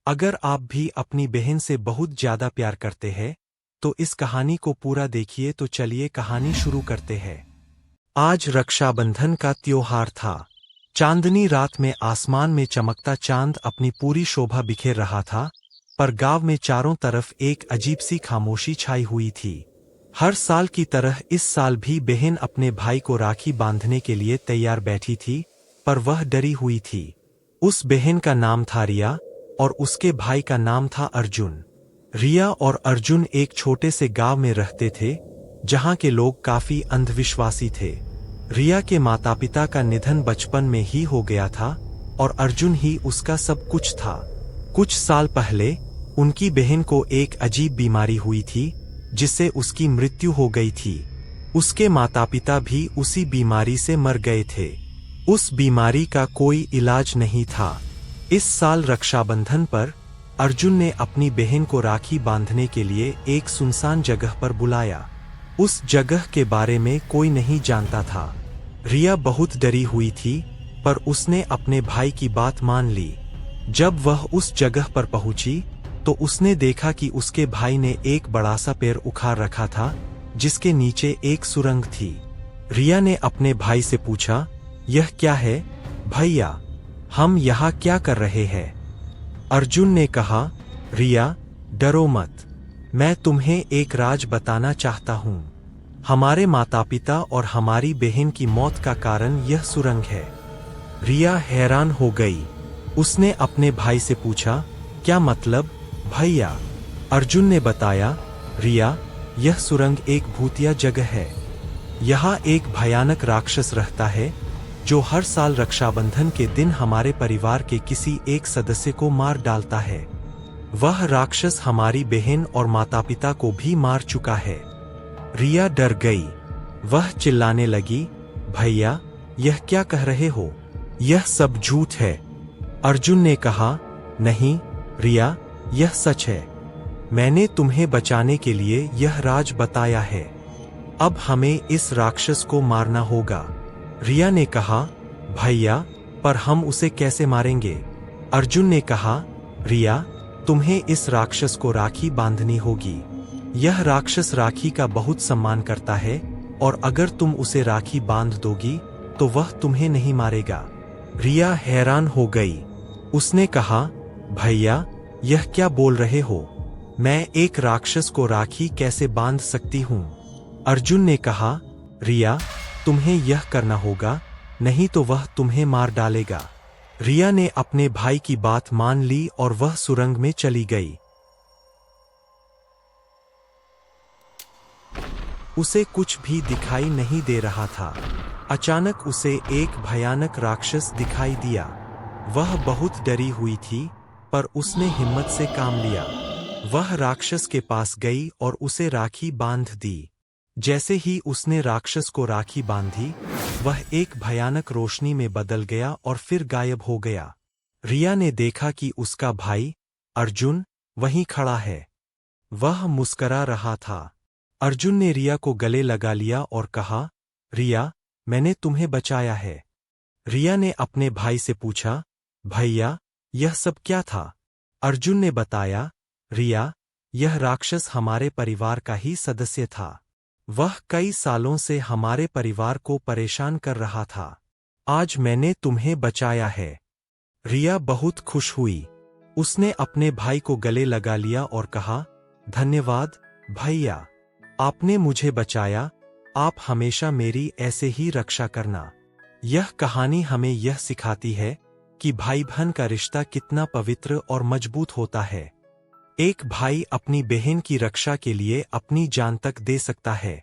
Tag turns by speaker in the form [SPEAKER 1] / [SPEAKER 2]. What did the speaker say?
[SPEAKER 1] अगर आप भी अपनी बहन से बहुत ज्यादा प्यार करते हैं तो इस कहानी को पूरा देखिए। तो चलिए कहानी शुरू करते हैं। आज रक्षाबंधन का त्योहार था। चांदनी रात में आसमान में चमकता चांद अपनी पूरी शोभा बिखेर रहा था, पर गांव में चारों तरफ एक अजीब सी खामोशी छाई हुई थी। हर साल की तरह इस साल भी बहन अपने भाई को राखी बांधने के लिए तैयार बैठी थी, पर वह डरी हुई थी। उस बहन का नाम था रिया और उसके भाई का नाम था अर्जुन। रिया और अर्जुन एक छोटे से गांव में रहते थे, जहां के लोग काफी अंधविश्वासी थे। रिया के माता पिता का निधन बचपन में ही हो गया था और अर्जुन ही उसका सब कुछ था। कुछ साल पहले उनकी बहन को एक अजीब बीमारी हुई थी, जिससे उसकी मृत्यु हो गई थी। उसके माता पिता भी उसी बीमारी से मर गए थे। उस बीमारी का कोई इलाज नहीं था। इस साल रक्षाबंधन पर अर्जुन ने अपनी बहन को राखी बांधने के लिए एक सुनसान जगह पर बुलाया। उस जगह के बारे में कोई नहीं जानता था। रिया बहुत डरी हुई थी, पर उसने अपने भाई की बात मान ली। जब वह उस जगह पर पहुंची तो उसने देखा कि उसके भाई ने एक बड़ा सा पेड़ उखाड़ रखा था, जिसके नीचे एक सुरंग थी। रिया ने अपने भाई से पूछा, यह क्या है भैया, हम यहाँ क्या कर रहे हैं? अर्जुन ने कहा, रिया डरो मत, मैं तुम्हें एक राज बताना चाहता हूँ। हमारे माता पिता और हमारी बहन की मौत का कारण यह सुरंग है। रिया हैरान हो गई। उसने अपने भाई से पूछा, क्या मतलब भैया? अर्जुन ने बताया, रिया यह सुरंग एक भूतिया जगह है। यहाँ एक भयानक राक्षस रहता है, जो हर साल रक्षाबंधन के दिन हमारे परिवार के किसी एक सदस्य को मार डालता है। वह राक्षस हमारी बहन और माता पिता को भी मार चुका है। रिया डर गई। वह चिल्लाने लगी, भैया यह क्या कह रहे हो? यह सब झूठ है। अर्जुन ने कहा, नहीं रिया, यह सच है। मैंने तुम्हें बचाने के लिए यह राज बताया है। अब हमें इस राक्षस को मारना होगा। रिया ने कहा, भैया पर हम उसे कैसे मारेंगे? अर्जुन ने कहा, रिया तुम्हें इस राक्षस को राखी बांधनी होगी। यह राक्षस राखी का बहुत सम्मान करता है और अगर तुम उसे राखी बांध दोगी तो वह तुम्हें नहीं मारेगा। रिया हैरान हो गई। उसने कहा, भैया यह क्या बोल रहे हो? मैं एक राक्षस को राखी कैसे बांध सकती हूँ? अर्जुन ने कहा, रिया तुम्हें यह करना होगा, नहीं तो वह तुम्हें मार डालेगा। रिया ने अपने भाई की बात मान ली और वह सुरंग में चली गई। उसे कुछ भी दिखाई नहीं दे रहा था। अचानक उसे एक भयानक राक्षस दिखाई दिया। वह बहुत डरी हुई थी, पर उसने हिम्मत से काम लिया। वह राक्षस के पास गई और उसे राखी बांध दी। जैसे ही उसने राक्षस को राखी बांधी, वह एक भयानक रोशनी में बदल गया और फिर गायब हो गया। रिया ने देखा कि उसका भाई अर्जुन वहीं खड़ा है। वह मुस्करा रहा था। अर्जुन ने रिया को गले लगा लिया और कहा, रिया मैंने तुम्हें बचाया है। रिया ने अपने भाई से पूछा, भैया यह सब क्या था? अर्जुन ने बताया, रिया यह राक्षस हमारे परिवार का ही सदस्य था। वह कई सालों से हमारे परिवार को परेशान कर रहा था। आज मैंने तुम्हें बचाया है। रिया बहुत खुश हुई। उसने अपने भाई को गले लगा लिया और कहा, धन्यवाद भैया, आपने मुझे बचाया। आप हमेशा मेरी ऐसे ही रक्षा करना। यह कहानी हमें यह सिखाती है कि भाई बहन का रिश्ता कितना पवित्र और मजबूत होता है। एक भाई अपनी बहन की रक्षा के लिए अपनी जान तक दे सकता है।